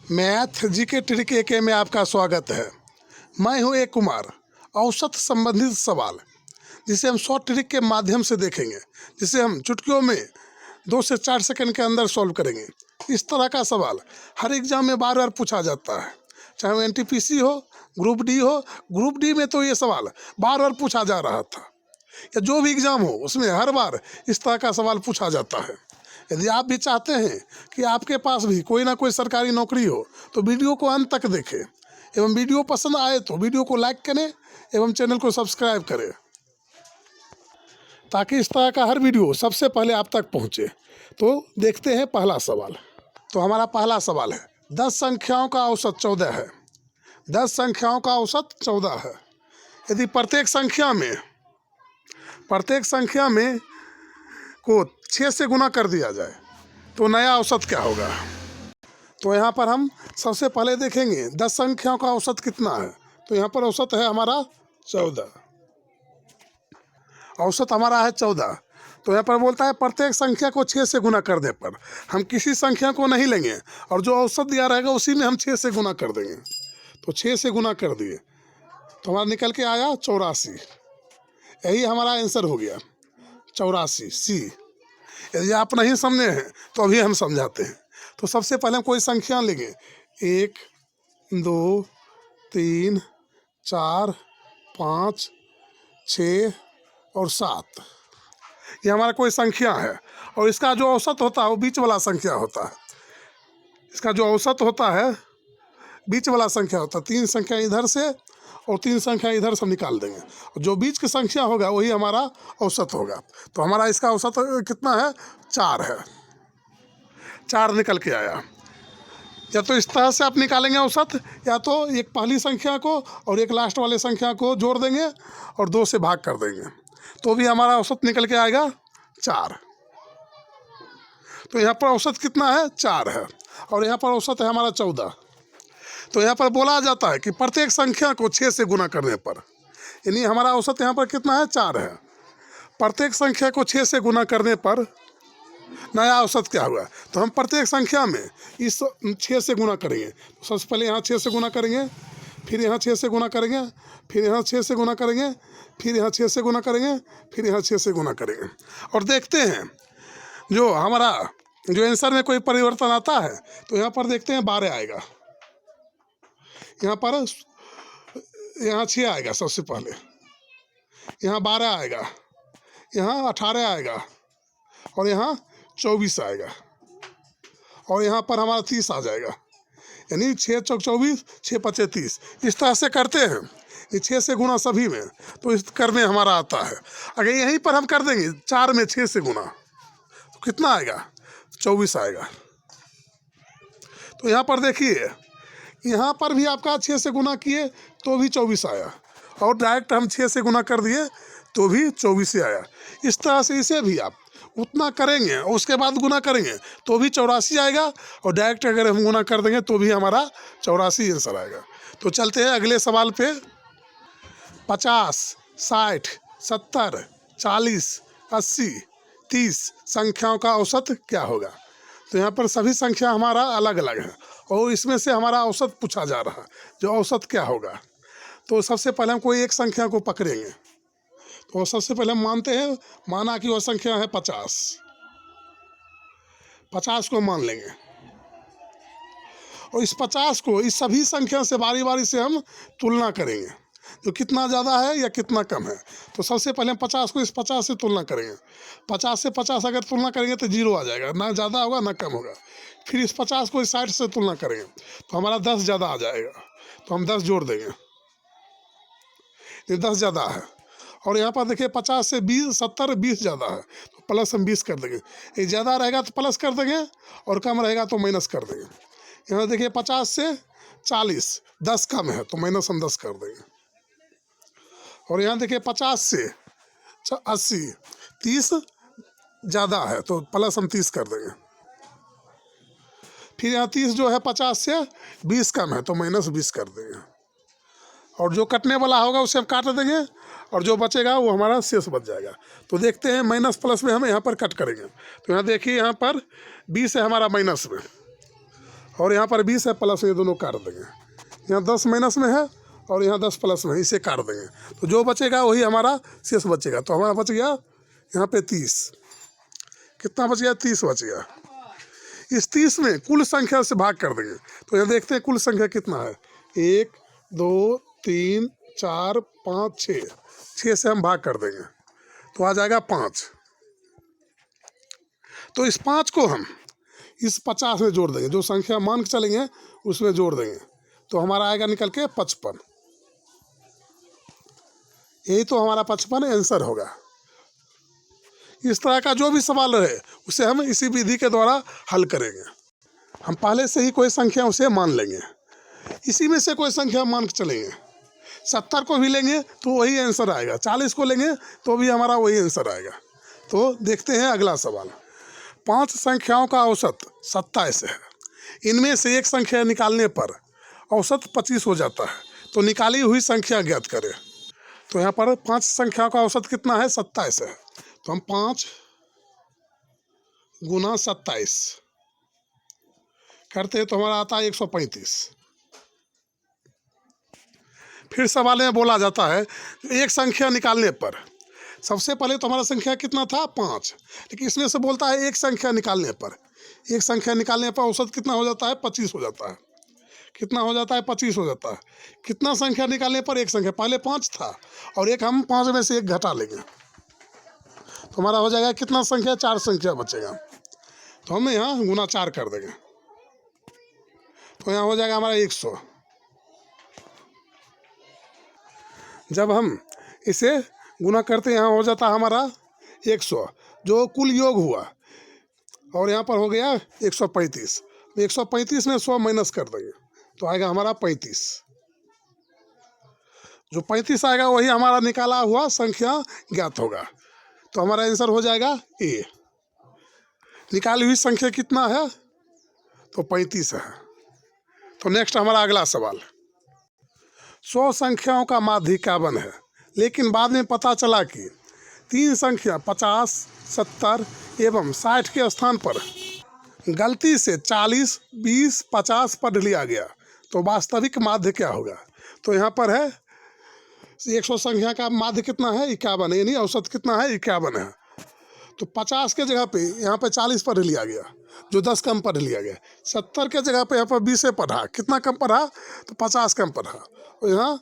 Math GK trick एके में आपका स्वागत है। मैं हूं ए कुमार। औसत संबंधित सवाल जिसे हम शॉर्ट ट्रिक के माध्यम से देखेंगे, जिसे हम चुटकियों में 2 से 4 सेकंड के अंदर सॉल्व करेंगे। इस तरह का सवाल हर एग्जाम में बार बार पूछा जाता है, चाहे वो एनटीपीसी हो, ग्रुप डी हो। ग्रुप डी में तो ये सवाल बार बार पूछा जा रहा था, या जो भी एग्ज़ाम हो उसमें हर बार इस तरह का सवाल पूछा जाता है। यदि आप भी चाहते हैं कि आपके पास भी कोई ना कोई सरकारी नौकरी हो, तो वीडियो को अंत तक देखें एवं वीडियो पसंद आए तो वीडियो को लाइक करें एवं चैनल को सब्सक्राइब करें, ताकि इस तरह का हर वीडियो सबसे पहले आप तक पहुंचे। तो देखते हैं पहला सवाल। तो हमारा पहला सवाल है, 10 संख्याओं का औसत 14 है। 10 संख्याओं का औसत 14 है। यदि प्रत्येक संख्या में को 6 से गुना कर दिया जाए तो नया औसत क्या होगा। तो यहाँ पर हम सबसे पहले देखेंगे 10 संख्याओं का औसत कितना है। तो यहाँ पर औसत है हमारा 14। औसत हमारा है 14। तो यहाँ पर बोलता है प्रत्येक संख्या को 6 से गुना करने पर हम किसी संख्या को नहीं लेंगे और जो औसत दिया रहेगा उसी में हम 6 से गुना कर देंगे। तो 6 से गुना कर दिए तो हमारा निकल के आया 84। यही हमारा आंसर हो गया 84 सी। यदि आप नहीं समझे हैं तो अभी हम समझाते हैं। तो सबसे पहले हम कोई संख्या लेंगे, 1 2 3 4 5 6 और 7। ये हमारा कोई संख्या है और इसका जो औसत होता है वो बीच वाला संख्या होता है। इसका जो औसत होता है बीच वाला संख्या होता है। 3 संख्या इधर से और 3 संख्या इधर से हम निकाल देंगे, जो बीच की संख्या होगा वही हमारा औसत होगा। तो हमारा इसका औसत कितना है, 4 है। 4 निकल के आया। या तो इस तरह से आप निकालेंगे औसत, या तो एक पहली संख्या को और एक लास्ट वाले संख्या को जोड़ देंगे और 2 से भाग कर देंगे, तो भी हमारा औसत निकल के आएगा 4। तो यहाँ पर औसत कितना है, 4 है, और यहाँ पर औसत है हमारा 14। तो यहाँ पर बोला जाता है कि प्रत्येक संख्या को 6 से गुना करने पर, यानी हमारा औसत यहाँ पर कितना है, 4 है। प्रत्येक संख्या को 6 से गुना करने पर नया औसत क्या हुआ। तो हम प्रत्येक संख्या में इस 6 से गुना करेंगे। तो सबसे पहले यहाँ 6 से गुना करेंगे, फिर यहाँ 6 से गुना करेंगे, फिर यहाँ 6 से गुना करेंगे, फिर यहाँ 6 से गुना करेंगे, फिर यहाँ 6 से गुना करेंगे। और देखते हैं जो हमारा आंसर में कोई परिवर्तन आता है। तो यहाँ पर देखते हैं 12 आएगा, यहाँ 6 आएगा, सबसे पहले यहाँ 12 आएगा, यहाँ 18 आएगा, और यहाँ 24 आएगा, और यहाँ पर हमारा 30 आ जाएगा। यानी 6 चौक 24, 6 पचे 30। इस तरह से करते हैं, ये 6 से गुना सभी में, तो इस करने हमारा आता है। अगर यहीं पर हम कर देंगे 4 में 6 से गुना, तो कितना आएगा, 24 आएगा। तो यहाँ पर देखिए, यहाँ पर भी आपका 6 से गुना किए तो भी 24 आया, और डायरेक्ट हम 6 से गुना कर दिए तो भी 24 ही आया। इस तरह से इसे भी आप उतना करेंगे और उसके बाद गुना करेंगे तो भी 84 आएगा, और डायरेक्ट अगर हम गुना कर देंगे तो भी हमारा 84 आंसर आएगा। तो चलते हैं अगले सवाल पे। 50 60 70 40 80 30 संख्याओं का औसत क्या होगा। तो यहाँ पर सभी संख्या हमारा अलग अलग है और इसमें से हमारा औसत पूछा जा रहा है, जो औसत क्या होगा। तो सबसे पहले हम कोई एक संख्या को पकड़ेंगे। तो सबसे पहले हम मानते हैं, माना कि वो संख्या है 50। 50 को मान लेंगे, और इस 50 को इस सभी संख्या से बारी बारी से हम तुलना करेंगे, तो कितना ज़्यादा है या कितना कम है। तो सबसे पहले हम 50 को इस 50 से तुलना करेंगे। 50 से 50 अगर तुलना करेंगे तो 0 आ जाएगा, ना ज़्यादा होगा ना कम होगा। फिर इस 50 को इस 60 से तुलना करेंगे तो हमारा 10 ज़्यादा आ जाएगा, तो हम 10 जोड़ देंगे, ये 10 ज़्यादा है। और यहाँ पर देखिए 50 से 20 70 20 ज़्यादा है, तो प्लस हम 20 कर देंगे। ये ज़्यादा रहेगा तो प्लस कर देंगे, और कम रहेगा तो माइनस कर देंगे। यहाँ देखिए 50 से 40 10 कम है तो माइनस हम 10 कर देंगे। और यहाँ देखिए 50 से 80 30 ज़्यादा है तो प्लस हम 30 कर देंगे। फिर यहाँ 30 जो है 50 से 20 कम है तो माइनस 20 कर देंगे, और जो कटने वाला होगा उसे हम काट देंगे, और जो बचेगा वो हमारा शेष बच जाएगा। तो देखते हैं माइनस प्लस में हम यहाँ पर कट करेंगे। तो यहाँ देखिए यहाँ पर 20 है हमारा माइनस में, और यहाँ पर 20 है प्लस में, ये दोनों काट देंगे। यहाँ 10 माइनस में है और यहाँ 10 प्लस में है, इसे काट देंगे। तो जो बचेगा वही हमारा शेष बचेगा। तो हमारा बच गया यहाँ पे 30। कितना बच गया? 30 बच गया। इस 30 में कुल संख्या से भाग कर देंगे। तो यहाँ देखते हैं कुल संख्या कितना है। 1 2 3 4 5 6, 6 से हम भाग कर देंगे तो आ जाएगा 5। तो इस 5 को हम इस 50 में जोड़ देंगे, जो संख्या मान के चलेंगे उसमें जोड़ देंगे तो हमारा आएगा निकल के 55। यही तो हमारा 55 आंसर होगा। इस तरह का जो भी सवाल रहे उसे हम इसी विधि के द्वारा हल करेंगे। हम पहले से ही कोई संख्या उसे मान लेंगे, इसी में से कोई संख्या मान के चलेंगे। 70 को भी लेंगे तो वही आंसर आएगा, 40 को लेंगे तो भी हमारा वही आंसर आएगा। तो देखते हैं अगला सवाल। 5 संख्याओं का औसत 27 है। इनमें से एक संख्या निकालने पर औसत 25 हो जाता है, तो निकाली हुई संख्या ज्ञात करें। तो यहाँ पर 5 संख्याओं का औसत कितना है? 27 है। तो हम 5 गुना 27 करते हैं तो हमारा आता है 135। फिर सवाल में बोला जाता है एक संख्या निकालने पर, सबसे पहले तो हमारा संख्या कितना था? 5, लेकिन इसमें से बोलता है एक संख्या निकालने पर, एक संख्या निकालने पर औसत कितना हो जाता है? 25 हो जाता है। कितना हो जाता है? 25 हो जाता है। कितना संख्या निकालने पर एक संख्या? पहले 5 था और एक हम 5 में से एक घटा लेंगे तो हमारा हो जाएगा कितना संख्या? 4 संख्या बचेगा। तो हम यहाँ गुना 4 कर देंगे तो यहाँ हो जाएगा हमारा 100। जब हम इसे गुना करते यहाँ हो जाता है हमारा 100, जो कुल योग हुआ, और यहाँ पर हो गया 135। 135 में 100 माइनस कर देंगे तो आएगा हमारा 35। जो 35 आएगा वही हमारा निकाला हुआ संख्या ज्ञात होगा। तो हमारा आंसर हो जाएगा ए। निकाली हुई संख्या कितना है? तो 35 है। तो नेक्स्ट हमारा अगला सवाल। 100 संख्याओं का माध्य 51 है, लेकिन बाद में पता चला कि 3 संख्या 50, 70 एवं 60 के स्थान पर गलती से 40, 20, 50 पढ़ लिया गया, तो वास्तविक माध्य क्या होगा? तो यहाँ पर है 100 संख्या का माध्य कितना है? 51, यानी औसत कितना है? 51 है। तो 50 के जगह पे यहाँ पे 40 पढ़ लिया गया, जो 10 कम पढ़ लिया गया। 70 के जगह पे यहाँ पर 20 पढ़ा, कितना कम पढ़ा? तो 50 कम पढ़ा। और यहाँ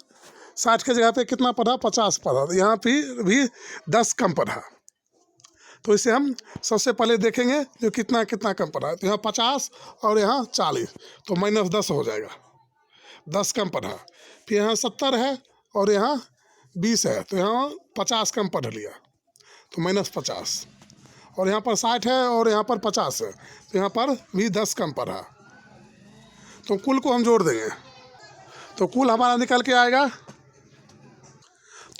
60 के जगह पे कितना पढ़ा? 50 पढ़ा। तो यहाँ भी 10 कम पढ़ा। तो इसे हम सबसे पहले देखेंगे जो कितना कितना कम पढ़ा। तो यहाँ 50 और यहाँ 40, तो -10 हो जाएगा, 10 कम पढ़ा। फिर यहाँ 70 है और यहाँ 20 है, तो यहाँ 50 कम पढ़ लिया तो -50। और यहाँ पर 60 है और यहाँ पर 50 है, तो यहाँ पर भी 10 कम पढ़ा। तो कुल को हम जोड़ देंगे तो कुल हमारा निकल के आएगा।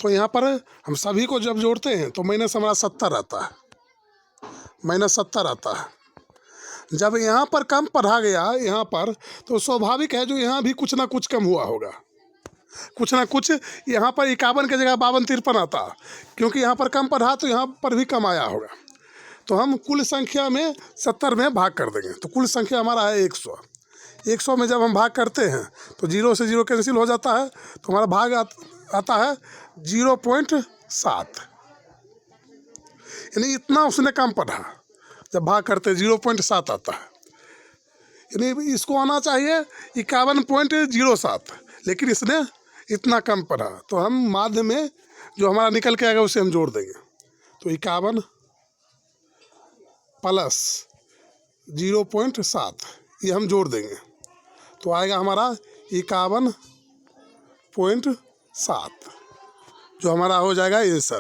तो यहाँ पर हम सभी को जब जोड़ते हैं तो माइनस हमारा 70 आता है, -70 आता है। जब यहाँ पर कम पढ़ा गया यहाँ पर, तो स्वाभाविक है जो यहाँ भी कुछ ना कुछ कम हुआ होगा, कुछ ना कुछ। यहाँ पर 51 की जगह 52, 53 आता, क्योंकि यहाँ पर कम पढ़ा तो यहाँ पर भी कम आया होगा। तो हम कुल संख्या में 70 में भाग कर देंगे तो कुल संख्या हमारा है 100। 100 में जब हम भाग करते हैं तो 0 से 0 कैंसिल हो जाता है, तो हमारा भाग आता है 0.7, यानी इतना उसने कम पढ़ा। जब भाग करते 0.7 आता है, यानी इसको आना चाहिए 51.07, लेकिन इसने इतना कम पढ़ा। तो हम माध्य में जो हमारा निकल के आएगा उसे हम जोड़ देंगे। तो 51 प्लस 0.7 ये हम जोड़ देंगे तो आएगा हमारा 51.7, जो हमारा हो जाएगा आंसर।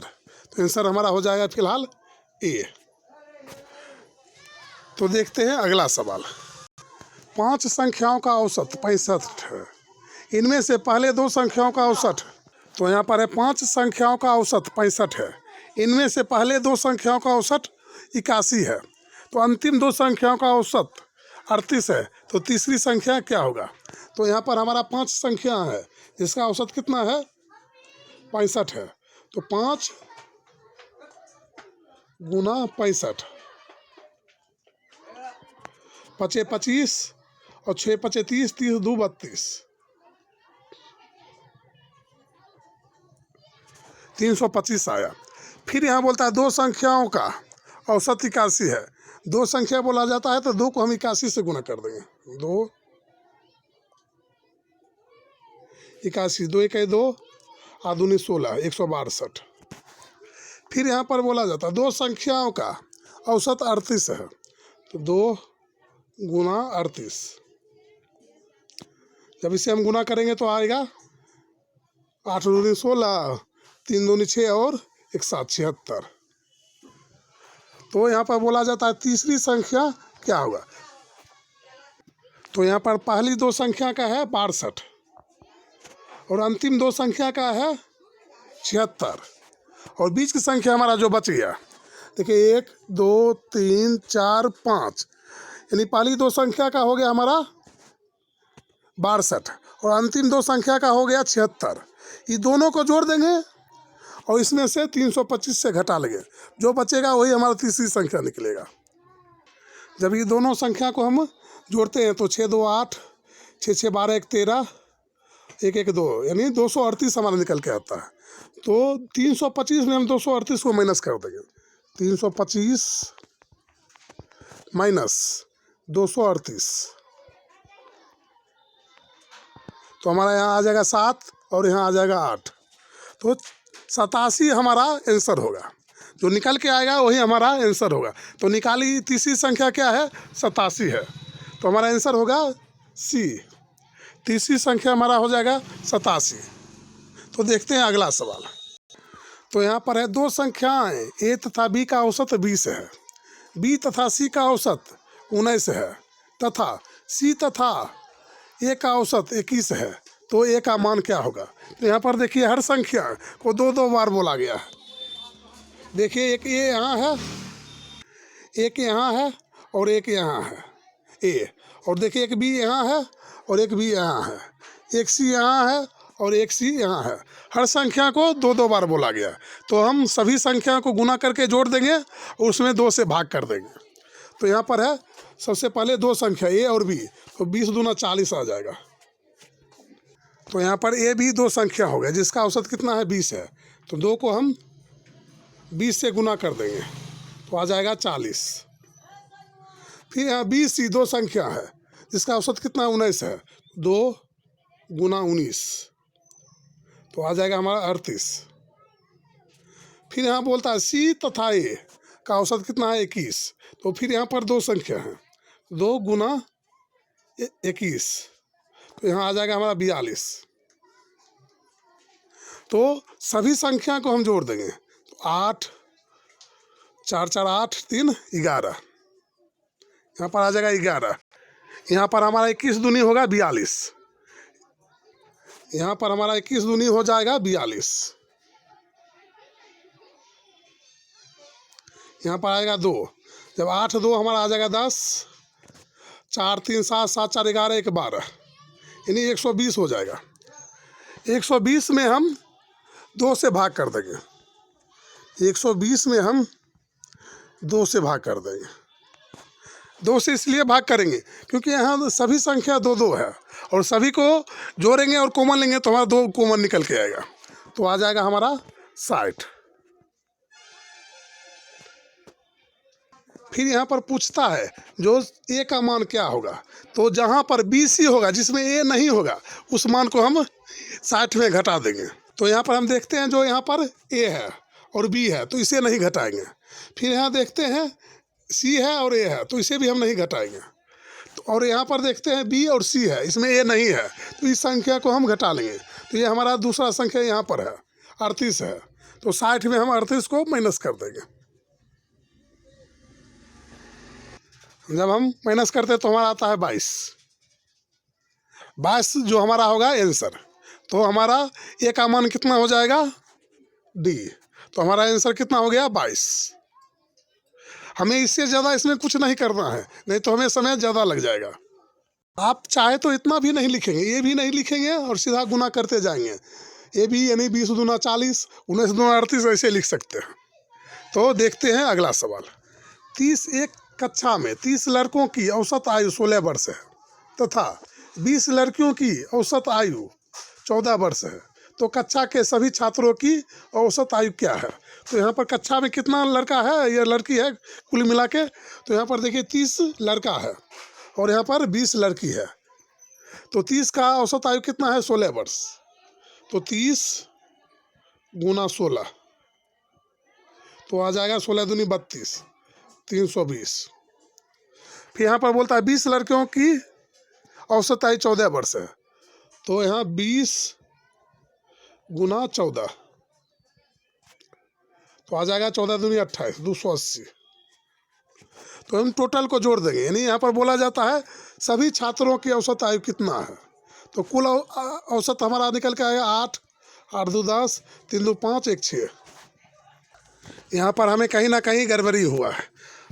तो आंसर हमारा हो जाएगा फिलहाल ए। तो देखते हैं अगला सवाल। 5 संख्याओं का औसत 65 है। इनमें से पहले 2 संख्याओं का औसत, तो यहाँ पर है 5 संख्याओं का औसत 65 है। इनमें से पहले 2 संख्याओं का औसत 81 है, तो अंतिम 2 संख्याओं का औसत 38 है। तो तीसरी संख्या क्या होगा? तो यहाँ पर हमारा 5 संख्या है जिसका औसत कितना है? 65 है। तो 5 गुना 65, 5 25 और 6 पचे 30, 30 2 32, 325 आया। फिर यहाँ बोलता है दो संख्याओं का औसत 81 है। दो संख्या बोला जाता है तो 2 को हम 81 से गुना कर देंगे। 2 81, 2 1 2, आदुनी 16, 162। फिर यहाँ पर बोला जाता है दो संख्याओं का औसत 38 है, तो 2 गुना 38। जब इसे हम गुना करेंगे तो आएगा 8 दूनी 16, 3 दूनी 6 और 1 7 76। तो यहाँ पर बोला जाता है तीसरी संख्या क्या होगा। तो यहाँ पर पहली दो संख्या का है 62 और अंतिम दो संख्या का है 76, और बीच की संख्या हमारा जो बच गया, देखिए 1 2 3 4 5, यानी पहली दो संख्या का हो गया हमारा 62 और अंतिम दो संख्या का हो गया 76। ये दोनों को जोड़ देंगे और इसमें से 325 से घटा लेंगे, जो बचेगा वही हमारा तीसरी संख्या निकलेगा। जब ये दोनों संख्या को हम जोड़ते हैं तो 6 2 8, 6 6 12 1 13, 1 1 2, यानी 238 हमारा निकल के आता है। तो 325 में हम 238 को माइनस कर देंगे। 325 माइनस 238, तो हमारा यहाँ आ जाएगा 7 और यहाँ आ जाएगा 8, तो 87 हमारा आंसर होगा। जो निकल के आएगा वही हमारा आंसर होगा। तो निकाली तीसरी संख्या क्या है, 87 है, तो हमारा आंसर होगा सी। तीसरी संख्या हमारा हो जाएगा 87। तो देखते हैं अगला सवाल। तो यहाँ पर है दो संख्याएं ए तथा बी का औसत 20 है, बी तथा सी का औसत 19 है तथा सी तथा ए का औसत 21 है, तो ए का मान क्या होगा। तो यहाँ पर देखिए हर संख्या को 2 बार बोला गया है। देखिए एक ए यहाँ है, एक यहाँ है और एक यहाँ है ए, और देखिए एक बी यहाँ है और एक बी यहाँ है, एक सी यहाँ है और एक सी यहाँ है। हर संख्या को 2 बार बोला गया, तो हम सभी संख्या को गुना करके जोड़ देंगे और उसमें 2 से भाग कर देंगे। तो यहाँ पर है सबसे पहले दो संख्या ए और बी, तो 20 दूना 40 आ जाएगा। तो यहाँ पर ए बी दो संख्या हो गया जिसका औसत कितना है 20 है, तो 2 को हम 20 से गुना कर देंगे तो आ जाएगा 40। फिर यहाँ बी सी दो संख्या है जिसका औसत कितना 19 है, 2 गुना 19, तो आ जाएगा हमारा 38। फिर यहाँ बोलता है सी तथा ए का औसत कितना है 21, तो फिर यहाँ पर दो संख्या है, 2 गुना 21, तो यहाँ आ जाएगा हमारा 42। तो सभी संख्या को हम जोड़ देंगे, तो 8 4 4 8 3 11, यहाँ पर आ जाएगा 11। यहाँ पर हमारा 21 दूनी होगा 42, यहाँ पर हमारा 21 दूनी हो जाएगा 42, यहाँ पर आएगा 2, जब 8 2 हमारा आ जाएगा 10, 4 3 7 7 4 11 1 12, यानी 120 हो जाएगा। 120 में हम 2 से भाग कर देंगे, 120 में हम 2 से भाग कर देंगे। 2 से इसलिए भाग करेंगे क्योंकि यहाँ सभी संख्या 2 है और सभी को जोड़ेंगे और कॉमन लेंगे तो हमारा 2 कॉमन निकल के आएगा, तो आ जाएगा हमारा 60। फिर यहाँ पर पूछता है जो ए का मान क्या होगा, तो जहाँ पर बी सी होगा जिसमें ए नहीं होगा उस मान को हम 60 में घटा देंगे। तो यहाँ पर हम देखते हैं जो यहाँ पर ए है और बी है तो इसे नहीं घटाएंगे। फिर यहाँ देखते हैं सी है और ए है तो इसे भी हम नहीं घटाएंगे। तो और यहाँ पर देखते हैं बी और सी है, इसमें ए नहीं है तो इस संख्या को हम घटा लेंगे। तो ये हमारा दूसरा संख्या यहाँ पर है 38 है, तो 60 में हम 38 को माइनस कर देंगे। जब हम माइनस करते हैं तो हमारा आता है 22। 22 जो हमारा होगा आंसर। तो हमारा ए का मान कितना हो जाएगा डी, तो हमारा आंसर कितना हो गया 22। हमें इससे ज़्यादा इसमें कुछ नहीं करना है, नहीं तो हमें समय ज़्यादा लग जाएगा। आप चाहे तो इतना भी नहीं लिखेंगे, ये भी नहीं लिखेंगे और सीधा गुना करते जाएंगे। ये भी यानी 20 दूना 40, 19 दूना 38 ऐसे लिख सकते हैं। तो देखते हैं अगला सवाल। 30 एक कक्षा में 30 लड़कों की औसत आयु 16 वर्ष है तथा 20 लड़कियों की औसत आयु 14 वर्ष है, तो कक्षा के सभी छात्रों की औसत आयु क्या है? तो यहाँ पर कक्षा में कितना लड़का है या लड़की है कुल मिला के? तो यहाँ पर देखिए 30 लड़का है और यहाँ पर 20 लड़की है, तो 30 का औसत आयु कितना है? 16 वर्ष। तो 30 गुना 16 तो आ जाएगा 16 दूनी 32, 320। फिर यहाँ पर बोलता है 20 लड़कियों की औसत आयु 14 वर्ष है, तो यहाँ 20 गुना 14 तो आ जाएगा 14 दूनी 28, 280। तो हम टोटल को जोड़ देंगे, यानी यहाँ पर बोला जाता है सभी छात्रों की औसत आयु कितना है। तो कुल औसत हमारा निकल के आएगा 8, 8 2 10, 3 2 5, 1 6। यहाँ पर हमें कहीं ना कहीं गड़बड़ी हुआ है।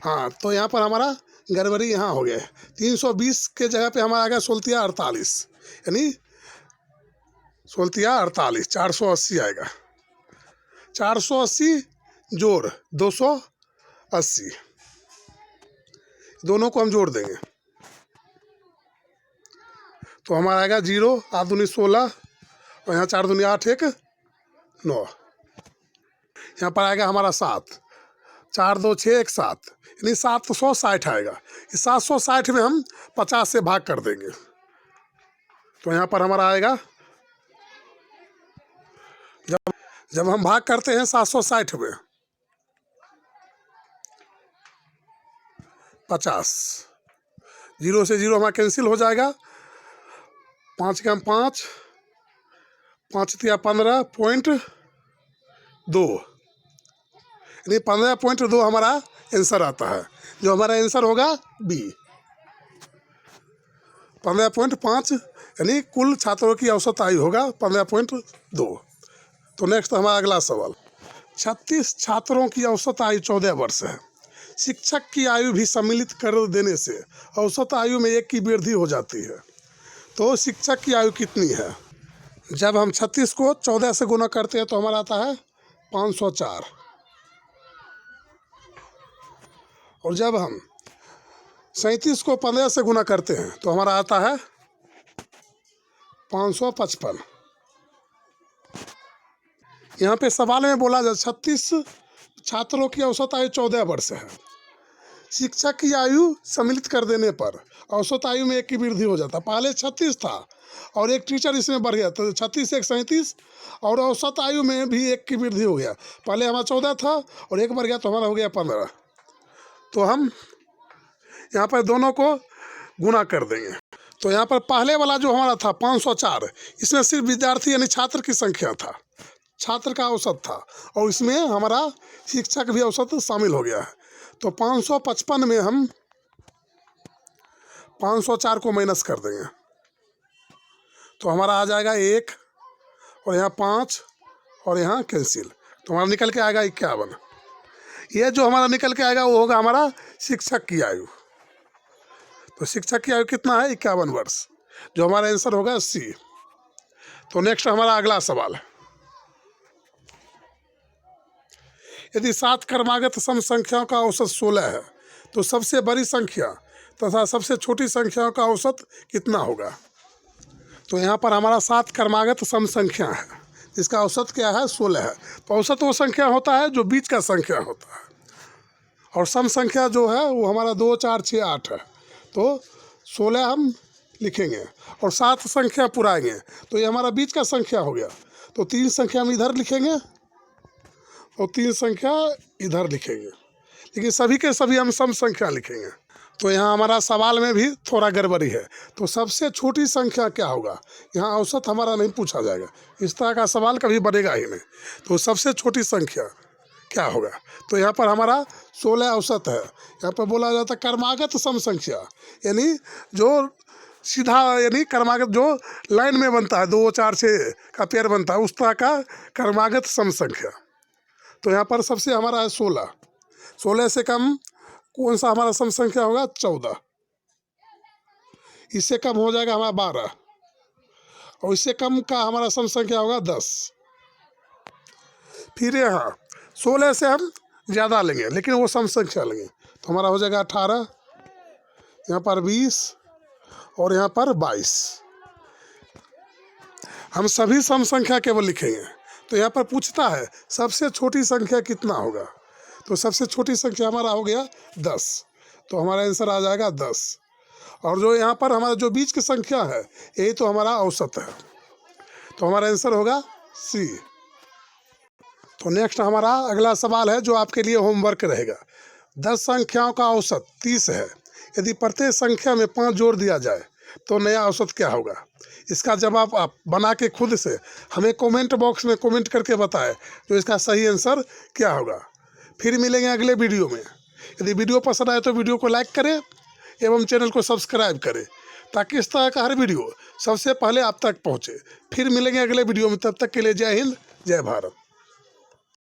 हाँ, तो यहाँ पर हमारा गड़बड़ी यहाँ हो गया, 320 के जगह पे हमारा आ गया 16 48, यानी 16 48, 480 आएगा। 480 जोड़ 280, दोनों को हम जोड़ देंगे तो हमारा आएगा 0, 8 दूनी 16 और यहाँ 4 दूनी 8, 1 9। यहाँ पर आएगा हमारा 7, 4 2 6 1 7, यानी 760 आएगा। इस 760 में हम 50 से भाग कर देंगे, तो यहाँ पर हमारा आएगा, जब हम भाग करते हैं 760 में 50, 0 से 0 हमारा कैंसिल हो जाएगा, 5 का 5, 5 तिया 15.2, यानी 15.2 हमारा आंसर आता है, जो हमारा आंसर होगा बी, 15.5, यानी कुल छात्रों की औसत आयु होगा 15.2। तो नेक्स्ट हमारा अगला सवाल, 36 छात्रों की औसत आयु 14 वर्ष है, शिक्षक की आयु भी सम्मिलित कर देने से औसत आयु में 1 की वृद्धि हो जाती है, तो शिक्षक की आयु कितनी है? जब हम 36 को 14 से गुना करते हैं तो हमारा आता है 504, और जब हम 37 को 15 से गुना करते हैं तो हमारा आता है 555। यहाँ पे सवाल में बोला जाए 36 छात्रों की औसत आयु 14 वर्ष है, शिक्षक की आयु सम्मिलित कर देने पर औसत आयु में 1 की वृद्धि हो जाता। पहले 36 था और एक टीचर इसमें बढ़ गया, तो 36 1 37 और औसत आयु में भी 1 की वृद्धि हो गया। पहले हमारा 14 था और 1 बढ़ गया तो हमारा हो गया 15। तो हम यहाँ पर दोनों को गुना कर देंगे। तो यहाँ पर पहले वाला जो हमारा था 504, इसमें सिर्फ विद्यार्थी यानी छात्र की संख्या था, छात्र का औसत था, और इसमें हमारा शिक्षक भी औसत शामिल हो गया है। तो 555 में हम 504 को माइनस कर देंगे तो हमारा आ जाएगा 1 और यहाँ 5 और यहाँ कैंसिल, तो हमारा निकल के आएगा 51। ये जो हमारा निकल के आएगा वो होगा हमारा शिक्षक की आयु। तो शिक्षक की आयु कितना है? 51 वर्ष, जो हमारा आंसर होगा सी। तो नेक्स्ट हमारा अगला सवाल है, यदि 7 क्रमागत सम संख्याओं का औसत 16 है तो सबसे बड़ी संख्या तथा सबसे छोटी संख्याओं का औसत कितना होगा? तो यहाँ पर हमारा 7 क्रमागत सम संख्या है जिसका औसत क्या है? 16 है। तो औसत वो संख्या होता है जो बीच का संख्या होता है, और सम संख्या जो है वो हमारा 2 4 6 8 है। तो 16 हम लिखेंगे और 7 संख्या पुराएंगे तो ये हमारा बीच का संख्या हो गया। तो 3 संख्या हम इधर लिखेंगे और 3 संख्या इधर लिखेंगे, लेकिन सभी के सभी हम सम संख्या लिखेंगे। तो यहाँ हमारा सवाल में भी थोड़ा गड़बड़ी है। तो सबसे छोटी संख्या क्या होगा? यहाँ औसत हमारा नहीं पूछा जाएगा, इस तरह का सवाल कभी बनेगा ही नहीं। तो सबसे छोटी संख्या क्या होगा? तो यहाँ पर हमारा 16 औसत है। यहाँ पर बोला जाता है क्रमागत सम संख्या, यानी जो सीधा यानी क्रमागत जो लाइन में बनता है, 2 4 6 का पेयर बनता है, उस तरह का क्रमागत सम संख्या। तो यहाँ पर सबसे हमारा है 16। 16 से कम कौन सा हमारा सम संख्या होगा? 14। इससे कम हो जाएगा हमारा 12, और इससे कम का हमारा सम संख्या होगा 10। फिर यहाँ 16 से हम ज़्यादा लेंगे लेकिन वो सम संख्या लेंगे, तो हमारा हो जाएगा 18, यहाँ पर 20 और यहाँ पर 22। हम सभी सम संख्या केवल लिखेंगे। तो यहाँ पर पूछता है सबसे छोटी संख्या कितना होगा, तो सबसे छोटी संख्या हमारा हो गया 10, तो हमारा आंसर आ जाएगा 10। और जो यहाँ पर हमारा जो बीच की संख्या है यही तो हमारा औसत है, तो हमारा आंसर होगा सी। तो नेक्स्ट हमारा अगला सवाल है जो आपके लिए होमवर्क रहेगा। 10 संख्याओं का औसत 30 है, यदि प्रत्येक संख्या में 5 जोड़ दिया जाए तो नया औसत क्या होगा। इसका जवाब आप बना के खुद से हमें कमेंट बॉक्स में कमेंट करके बताएं जो इसका सही आंसर क्या होगा। फिर मिलेंगे अगले वीडियो में। यदि वीडियो पसंद आए तो वीडियो को लाइक करें एवं चैनल को सब्सक्राइब करें ताकि इस तरह का हर वीडियो सबसे पहले आप तक पहुँचे। फिर मिलेंगे अगले वीडियो में, तब तक के लिए जय हिंद, जय भारत।